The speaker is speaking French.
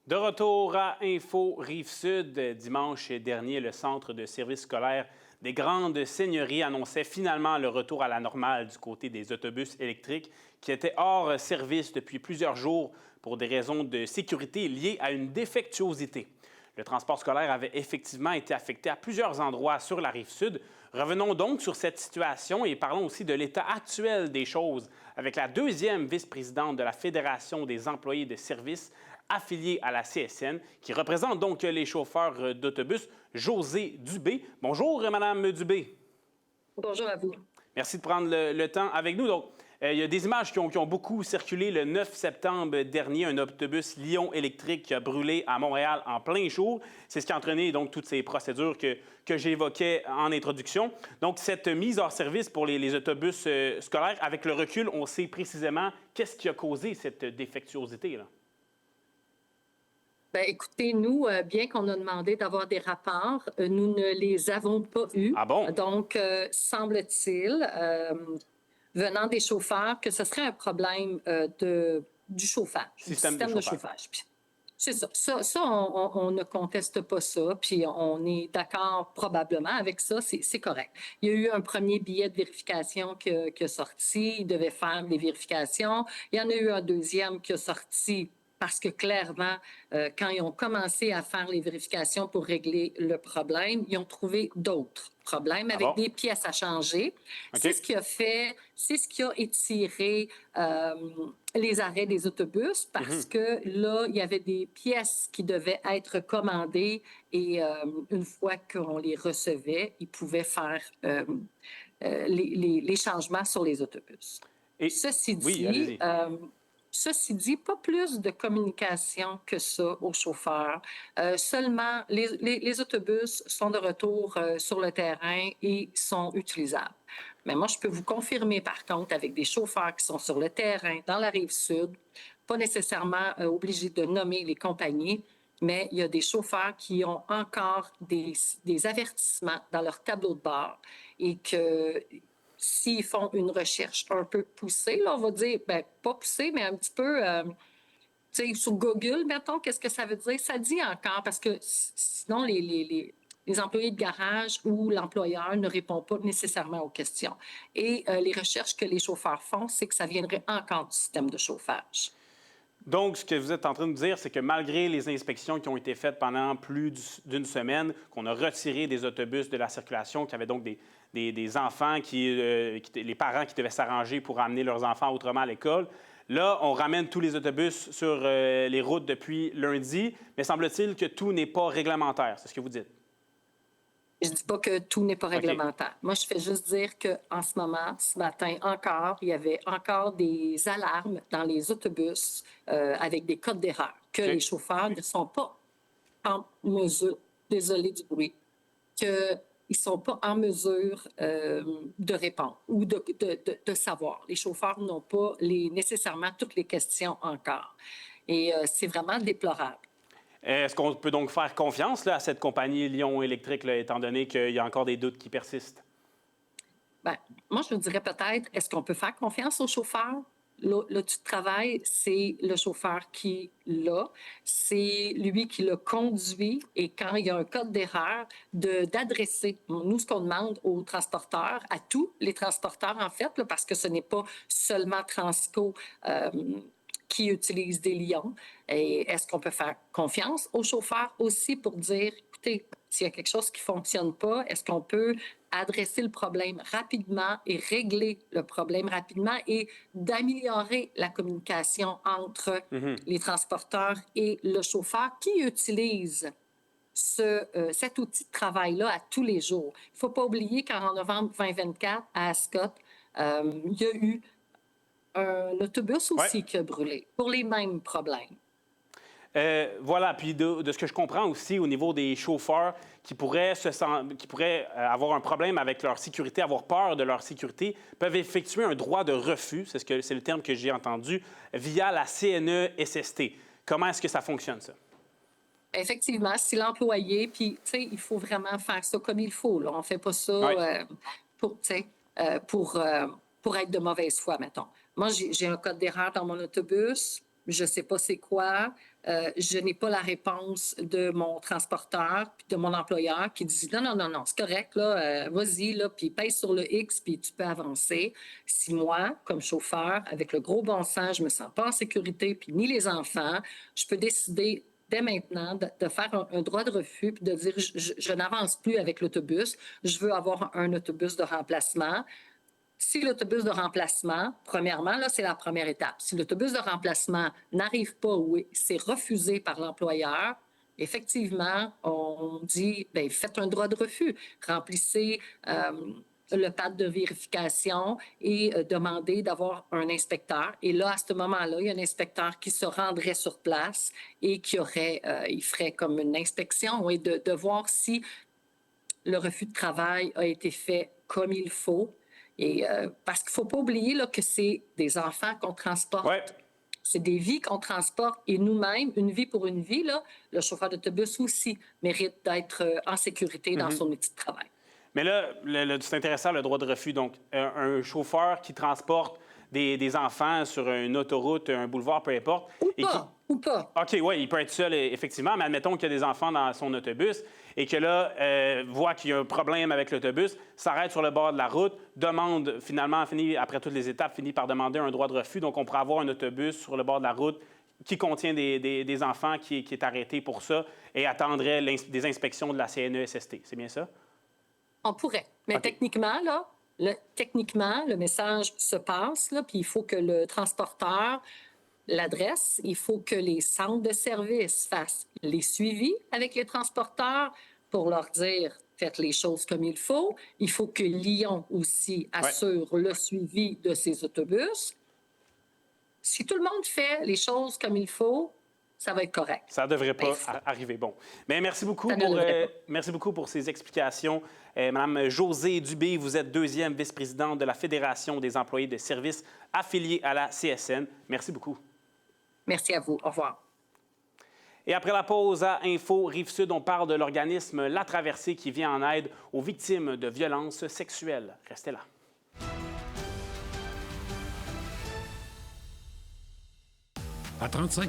De retour à Info Rive-Sud, dimanche dernier, le Centre de services scolaires des Grandes Seigneuries annonçait finalement le retour à la normale du côté des autobus électriques qui étaient hors service depuis plusieurs jours pour des raisons de sécurité liées à une défectuosité. Le transport scolaire avait effectivement été affecté à plusieurs endroits sur la Rive-Sud. Revenons donc sur cette situation et parlons aussi de l'état actuel des choses avec la deuxième vice-présidente de la Fédération des employés de services affiliée à la CSN, qui représente donc les chauffeurs d'autobus, Josée Dubé. Bonjour, Madame Dubé. Bonjour à vous. Merci de prendre le temps avec nous. Donc, il y a des images qui ont beaucoup circulé le 9 septembre dernier. Un autobus Lyon électrique qui a brûlé à Montréal en plein jour. C'est ce qui a entraîné donc toutes ces procédures que j'évoquais en introduction. Donc, cette mise hors service pour les autobus scolaires, avec le recul, on sait précisément qu'est-ce qui a causé cette défectuosité-là. Bien, écoutez, nous, bien qu'on a demandé d'avoir des rapports, nous ne les avons pas eus. Ah bon? Donc, semble-t-il, venant des chauffeurs, que ce serait un problème du chauffage, Système du système de chauffage. Puis, c'est ça. Ça, on ne conteste pas ça, puis on est d'accord probablement avec ça, c'est correct. Il y a eu un premier billet de vérification qui a sorti, il devait faire des vérifications. Il y en a eu un deuxième qui a sorti parce que clairement, quand ils ont commencé à faire les vérifications pour régler le problème, ils ont trouvé d'autres problèmes avec des pièces à changer. Okay. C'est ce qui a étiré les arrêts des autobus parce que là, il y avait des pièces qui devaient être commandées et une fois qu'on les recevait, ils pouvaient faire les changements sur les autobus. Et... Ceci oui, Ceci dit, pas plus de communication que ça aux chauffeurs. Seulement, les autobus sont de retour sur le terrain et sont utilisables. Mais moi, je peux vous confirmer, par contre, avec des chauffeurs qui sont sur le terrain, dans la Rive-Sud, pas nécessairement obligés de nommer les compagnies, mais il y a des chauffeurs qui ont encore des avertissements dans leur tableau de bord et que... s'ils font une recherche un peu poussée, là, on va dire, bien, pas poussée, mais un petit peu, tu sais, sur Google, mettons, qu'est-ce que ça veut dire? Ça dit encore, parce que sinon, les employés de garage ou l'employeur ne répond pas nécessairement aux questions. Et les recherches que les chauffeurs font, c'est que ça viendrait encore du système de chauffage. Donc, ce que vous êtes en train de dire, c'est que malgré les inspections qui ont été faites pendant plus d'une semaine, qu'on a retiré des autobus de la circulation, qu'il y avait donc des enfants, les parents qui devaient s'arranger pour amener leurs enfants autrement à l'école, là, on ramène tous les autobus sur les routes depuis lundi, mais semble-t-il que tout n'est pas réglementaire, c'est ce que vous dites. Je ne dis pas que tout n'est pas réglementaire. Moi, je fais juste dire qu'en ce moment, ce matin encore, il y avait encore des alarmes dans les autobus avec des codes d'erreur que les chauffeurs ne sont pas en mesure, désolé du bruit, qu'ils ne sont pas en mesure de répondre ou de savoir. Les chauffeurs n'ont pas nécessairement toutes les questions encore. Et c'est vraiment déplorable. Est-ce qu'on peut donc faire confiance là, à cette compagnie Lyon électrique, là, étant donné qu'il y a encore des doutes qui persistent? Bien, moi, je me dirais peut-être, est-ce qu'on peut faire confiance au chauffeur? Là, tu travailles, c'est le chauffeur qui l'a, c'est lui qui l'a conduit et quand il y a un code d'erreur, d'adresser. Nous, ce qu'on demande aux transporteurs, à tous les transporteurs en fait, là, parce que ce n'est pas seulement Transco qui utilise des lions. Et est-ce qu'on peut faire confiance aux chauffeurs aussi pour dire, écoutez, s'il y a quelque chose qui ne fonctionne pas, est-ce qu'on peut adresser le problème rapidement et régler le problème rapidement et d'améliorer la communication entre les transporteurs et le chauffeur qui utilise cet outil de travail-là à tous les jours. Il ne faut pas oublier qu'en novembre 2024, à Ascot, il y a eu un autobus aussi qui a brûlé pour les mêmes problèmes. Voilà, puis de ce que je comprends aussi au niveau des chauffeurs qui pourraient avoir un problème avec leur sécurité, avoir peur de leur sécurité, peuvent effectuer un droit de refus, c'est le terme que j'ai entendu, via la CNE-SST. Comment est-ce que ça fonctionne, ça? Effectivement, si l'employé, puis tu sais, il faut vraiment faire ça comme il faut. Là. On ne fait pas ça pour être de mauvaise foi, mettons. Moi, j'ai un code d'erreur dans mon autobus. Je ne sais pas c'est quoi. je n'ai pas la réponse de mon transporteur puis de mon employeur qui dit non, non, non, non, c'est correct, là, vas-y, là, puis pèse sur le X, puis tu peux avancer. Si moi, comme chauffeur, avec le gros bon sens, je me sens pas en sécurité, puis ni les enfants, je peux décider dès maintenant de faire un droit de refus puis de dire je n'avance plus avec l'autobus, je veux avoir un autobus de remplacement. Si l'autobus de remplacement, premièrement, là, c'est la première étape. Si l'autobus de remplacement n'arrive pas ou c'est refusé par l'employeur, effectivement, on dit, bien, faites un droit de refus. Remplissez le pad de vérification et demandez d'avoir un inspecteur. Et là, à ce moment-là, il y a un inspecteur qui se rendrait sur place et il ferait comme une inspection et de voir si le refus de travail a été fait comme il faut. Et parce qu'il ne faut pas oublier là, que c'est des enfants qu'on transporte. Ouais. C'est des vies qu'on transporte. Et nous-mêmes, une vie pour une vie, là, le chauffeur d'autobus aussi mérite d'être en sécurité dans son outil de travail. Mais là, c'est intéressant, le droit de refus. Donc, un chauffeur qui transporte des enfants sur une autoroute, un boulevard, peu importe. Ou pas. OK, oui, il peut être seul, effectivement, mais admettons qu'il y a des enfants dans son autobus et que là, voit qu'il y a un problème avec l'autobus, s'arrête sur le bord de la route, demande, finalement, après toutes les étapes, finit par demander un droit de refus. Donc, on pourrait avoir un autobus sur le bord de la route qui contient des enfants qui est arrêté pour ça et attendrait des inspections de la CNESST. C'est bien ça? On pourrait. Mais OK. techniquement, là, le message se passe, là, puis il faut que le transporteur l'adresse, il faut que les centres de services fassent les suivis avec les transporteurs pour leur dire faites les choses comme il faut. Il faut que Lyon aussi assure le suivi de ses autobus. Si tout le monde fait les choses comme il faut, ça va être correct. Ça ne devrait pas arriver. Bon. Mais merci beaucoup pour ces explications. Madame Josée Dubé, vous êtes deuxième vice-présidente de la Fédération des employés de services affiliés à la CSN. Merci beaucoup. Merci à vous. Au revoir. Et après la pause à Info Rive-Sud, on parle de l'organisme La Traversée qui vient en aide aux victimes de violences sexuelles. Restez là. À 35